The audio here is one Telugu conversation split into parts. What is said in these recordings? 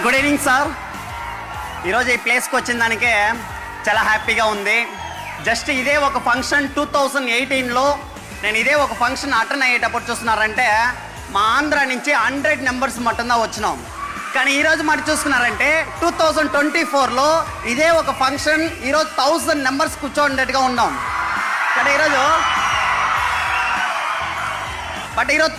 Good evening sir. ఈరోజు ఈ ప్లేస్కి వచ్చిన దానికే చాలా హ్యాపీగా ఉంది. జస్ట్ ఇదే ఒక ఫంక్షన్ 2018లో నేను ఇదే ఒక ఫంక్షన్ అటెండ్ అయ్యేటప్పుడు చూస్తున్నారంటే మా ఆంధ్ర నుంచి 100 నెంబర్స్ మటుందా వచ్చినాం. కానీ ఈరోజు మరి చూసుకున్నారంటే 2024లో ఇదే ఒక ఫంక్షన్ ఈరోజు 1000 నెంబర్స్ కూర్చోండేట్టుగా ఉన్నాం. కానీ ఈరోజు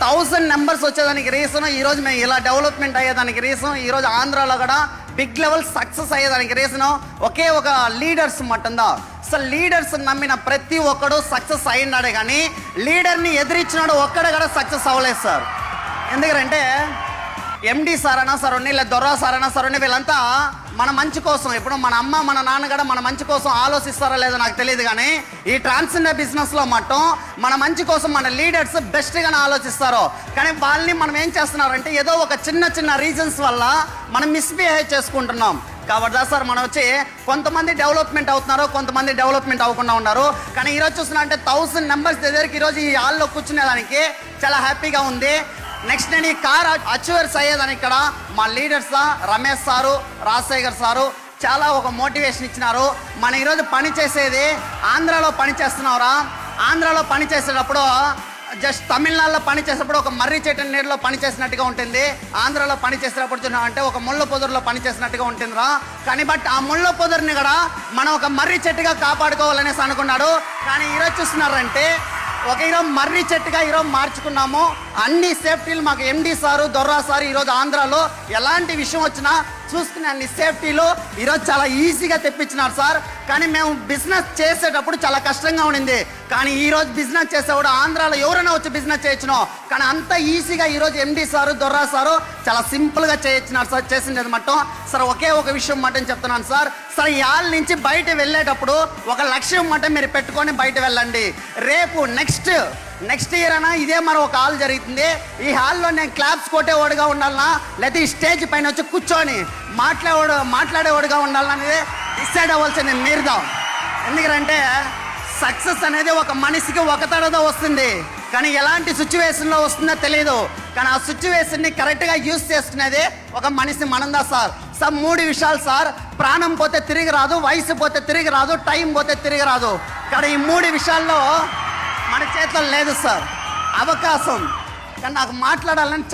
1000 నెంబర్స్ వచ్చేదానికి రీజన్ ఈరోజు మేము ఇలా డెవలప్మెంట్ అయ్యేదానికి రీజన్ ఈరోజు ఆంధ్రాలో కూడా బిగ్ లెవెల్ సక్సెస్ అయ్యేదానికి రీజన్ ఒకే ఒక లీడర్స్ మటుందా. అసలు లీడర్స్ నమ్మిన ప్రతి ఒక్కడు సక్సెస్ అయినాడే కానీ లీడర్ని ఎదిరించినాడు ఒక్కడ కూడా సక్సెస్ అవ్వలేదు సార్. ఎందుకంటే ఎండి సార్ అన్నా సార్ ఉన్ని లేదా దొరా సార్ అన్నా సార్ ఉన్ని వీళ్ళంతా మన మంచి కోసం ఇప్పుడు మన అమ్మ మన నాన్న కూడా మన మంచి కోసం ఆలోచిస్తారో లేదో నాకు తెలియదు. కానీ ఈ ట్రాన్స్జెండర్ బిజినెస్లో మట్టం మన మంచి కోసం మన లీడర్స్ బెస్ట్గానే ఆలోచిస్తారు. కానీ వాళ్ళని మనం ఏం చేస్తున్నారంటే ఏదో ఒక చిన్న చిన్న రీజన్స్ వల్ల మనం మిస్బిహేవ్ చేసుకుంటున్నాం. కాబట్టి సార్ మనం వచ్చి కొంతమంది డెవలప్మెంట్ అవుతున్నారు, కొంతమంది డెవలప్మెంట్ అవ్వకుండా ఉన్నారు. కానీ ఈరోజు చూస్తున్నా అంటే 1000 నెంబర్స్ దగ్గరికి ఈరోజు ఈ హాల్లో కూర్చునేదానికి చాలా హ్యాపీగా ఉంది. నెక్స్ట్ నేను ఈ కార్ అచీవర్స్ అయ్యేదాన్ని ఇక్కడ మా leaders Ramesh sir, Rajasekhar sir చాలా ఒక మోటివేషన్ ఇచ్చినారు. మనం ఈరోజు పని చేసేది ఆంధ్రాలో పని చేస్తున్నారా, ఆంధ్రాలో పని చేసేటప్పుడు జస్ట్ తమిళనాడులో పని చేసేటప్పుడు ఒక మర్రి చెట్టు నీరులో పని చేసినట్టుగా ఉంటుంది, ఆంధ్రాలో పని చేసేటప్పుడు చూసినామంటే ఒక ముళ్ళ పొదరులో పని చేసినట్టుగా ఉంటుందిరా. కానీ బట్ ఆ ముళ్ళ పొదరుని కూడా మనం ఒక మర్రి చెట్టుగా కాపాడుకోవాలనేసి అనుకున్నాడు. కానీ ఈరోజు చూస్తున్నారంటే ఒక ఈరోజు మర్రి చెట్టుగా ఈరోజు మార్చుకున్నాము. అన్ని సేఫ్టీలు మాకు ఎండి సారు దొర్రా సారు ఈరోజు ఆంధ్రాలో ఎలాంటి విషయం వచ్చినా చూసుకునే అన్ని సేఫ్టీలు ఈరోజు చాలా ఈజీగా తెప్పించినారు సార్. కానీ మేము బిజినెస్ చేసేటప్పుడు చాలా కష్టంగా ఉండింది. కానీ ఈరోజు బిజినెస్ చేసేవాడు ఆంధ్రాలో ఎవరైనా వచ్చి బిజినెస్ చేయొచ్చును. కానీ అంత ఈజీగా ఈరోజు ఎండి సారు దొర్రా సారు చాలా సింపుల్గా చేయొచ్చినారు సార్. చేసింది మట్టం సార్ ఒకే ఒక విషయం మటం చెప్తున్నాను సార్. సార్ ఈ హాల్ నుంచి బయట వెళ్ళేటప్పుడు ఒక లక్ష్యం మటం మీరు పెట్టుకొని బయట వెళ్ళండి. రేపు నెక్స్ట్ ఇయర్ అయినా ఇదే మరి ఒక హాల్ జరుగుతుంది. ఈ హాల్లో నేను క్లాప్స్ కొట్టేవాడుగా ఉండాలన్నా లేకపోతే ఈ స్టేజ్ పైన వచ్చి కూర్చొని మాట్లాడేవాడుగా ఉండాలన్నా అనేది డిసైడ్ అవ్వాల్సింది మీరుదా. ఎందుకంటే సక్సెస్ అనేది ఒక మనిషికి ఒక తడదో వస్తుంది, కానీ ఎలాంటి సిచ్యువేషన్లో వస్తుందో తెలియదు. కానీ ఆ సిచ్యువేషన్ని కరెక్ట్గా యూజ్ చేసుకునేది ఒక మనిషి మనందా సార్. సార్ 3 విషయాలు సార్. ప్రాణం పోతే తిరిగి రాదు, వయసు పోతే తిరిగి రాదు, టైం పోతే తిరిగి రాదు. కానీ ఈ 3 విషయాల్లో మన చేతిలో లేదు సార్. అవకాశం. కానీ నాకు మాట్లాడాలని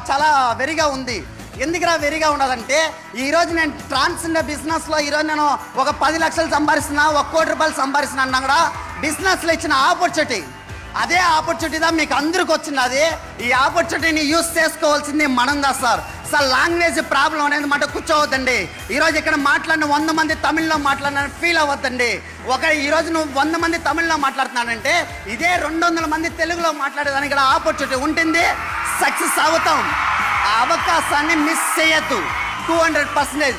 చాలా వెరిగా ఉంది. ఎందుకురా వెరిగా ఉండదంటే ఈరోజు నేను ట్రాన్స్జెండర్ బిజినెస్లో ఈరోజు నేను ఒక 10 లక్షలు సంపాదిస్తున్నా, 1 కోటి రూపాయలు సంపాదిస్తున్నా అన్నా కూడా బిజినెస్లో ఇచ్చిన ఆపర్చునిటీ అదే ఆపర్చునిటీదా మీకు అందరికి వచ్చింది. ఈ ఆపర్చునిటీని యూజ్ చేసుకోవాల్సింది మనందా సార్. సార్ లాంగ్వేజ్ ప్రాబ్లం అనేది మాట కూర్చోవద్దండి. ఈరోజు ఇక్కడ మాట్లాడిన 100 మంది తమిళ్లో మాట్లాడిన ఫీల్ అవ్వద్దండి. ఈరోజు నువ్వు 100 మంది తమిళ్లో మాట్లాడుతున్నానంటే ఇదే 200 మంది తెలుగులో మాట్లాడేదానికి ఇక్కడ ఆపర్చునిటీ ఉంటుంది. సక్సెస్ అవుతాం. ఆ అవకాశాన్ని మిస్ చేయొద్దు. 200%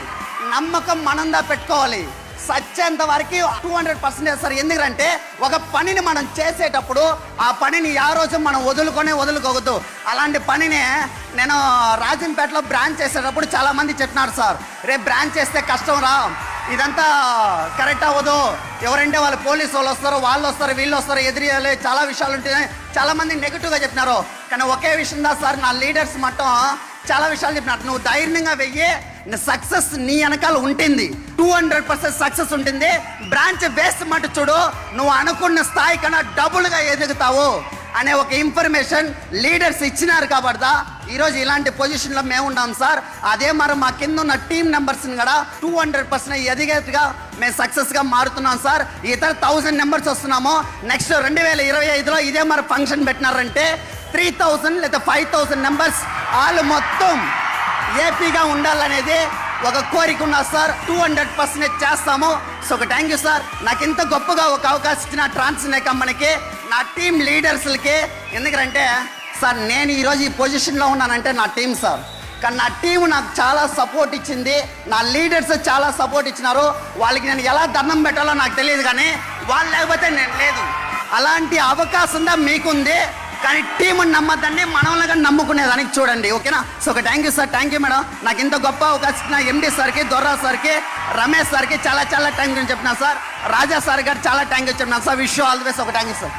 నమ్మకం మనందా పెట్టుకోవాలి. సచ్చేంత వరకు 200% సార్. ఎందుకంటే ఒక పనిని మనం చేసేటప్పుడు ఆ పనిని ఆ రోజు మనం వదులుకోవద్దు. అలాంటి పనిని నేను రాజంపేటలో బ్రాంచ్ చేసేటప్పుడు చాలామంది చెప్పినారు సార్, రేపు బ్రాంచ్ చేస్తే కష్టం రా, ఇదంతా కరెక్ట్ అవ్వదు, ఎవరంటే వాళ్ళు పోలీసు వాళ్ళు వస్తారు, వాళ్ళు వస్తారు, వీళ్ళు వస్తారు, ఎదిరియాలి, చాలా విషయాలు ఉంటాయి, చాలామంది నెగిటివ్గా చెప్పినారు. కానీ ఒకే విషయం దా సార్, నా లీడర్స్ మట్టం చాలా విషయాలు చెప్పినారు. నువ్వు ధైర్యంగా వెయ్యి, సక్సెస్ నీ వెనకాల ఉంటుంది. 200% సక్సెస్ ఉంటుంది. బ్రాంచ్ బేస్ మటు చూడు, నువ్వు అనుకున్న స్థాయి కన్నా డబుల్గా ఎదుగుతావు అనే ఒక ఇన్ఫర్మేషన్ లీడర్స్ ఇచ్చినారు. కాబట్టి ఈరోజు ఇలాంటి పొజిషన్లో మేము ఉన్నాం సార్. అదే మరి మా కింద ఉన్న టీం మెంబర్స్ని కూడా 200% ఎదిగేట్టుగా మేము సక్సెస్గా మారుతున్నాం సార్. ఇతర 1000 నెంబర్స్ వస్తున్నాము. నెక్స్ట్ 2025లో ఇదే మరి ఫంక్షన్ పెట్టినారంటే 3000 లేదా 5000 నెంబర్స్ వాళ్ళు మొత్తం ఏపీగా ఉండాలనేది ఒక కోరిక ఉన్నారు సార్. 200% చేస్తాము. సో ఒక థ్యాంక్ యూ సార్. నాకు ఇంత గొప్పగా ఒక అవకాశం ఇచ్చిన ట్రాన్స్జెండర్ కంపెనీకి, నా టీం లీడర్స్లకి. ఎందుకంటే సార్ నేను ఈరోజు ఈ పొజిషన్లో ఉన్నానంటే నా టీం సార్. కానీ నా టీం నాకు చాలా సపోర్ట్ ఇచ్చింది, నా లీడర్స్ చాలా సపోర్ట్ ఇచ్చినారు. వాళ్ళకి నేను ఎలా దండం పెట్టాలో నాకు తెలియదు, కానీ వాళ్ళు లేకపోతే నేను లేదు. అలాంటి అవకాశం మీకుంది. కానీ టీముని నమ్మద్దండి, మనల్ని నమ్ముకునేదానికి చూడండి. ఓకేనా? సో ఒక thank you sir. Thank you madam. నాకు ఇంత గొప్ప అవకాశం ఇచ్చిన ఎండి సార్కి, దొర్రా సార్కి, రమేష్ సార్కి చాలా థ్యాంక్ యూ చెప్పినా సార్. రాజా సార్ గారు చాలా థ్యాంక్ యూ చెప్పినా sir. Wish you all the best. ఒక థ్యాంక్ యూ సార్.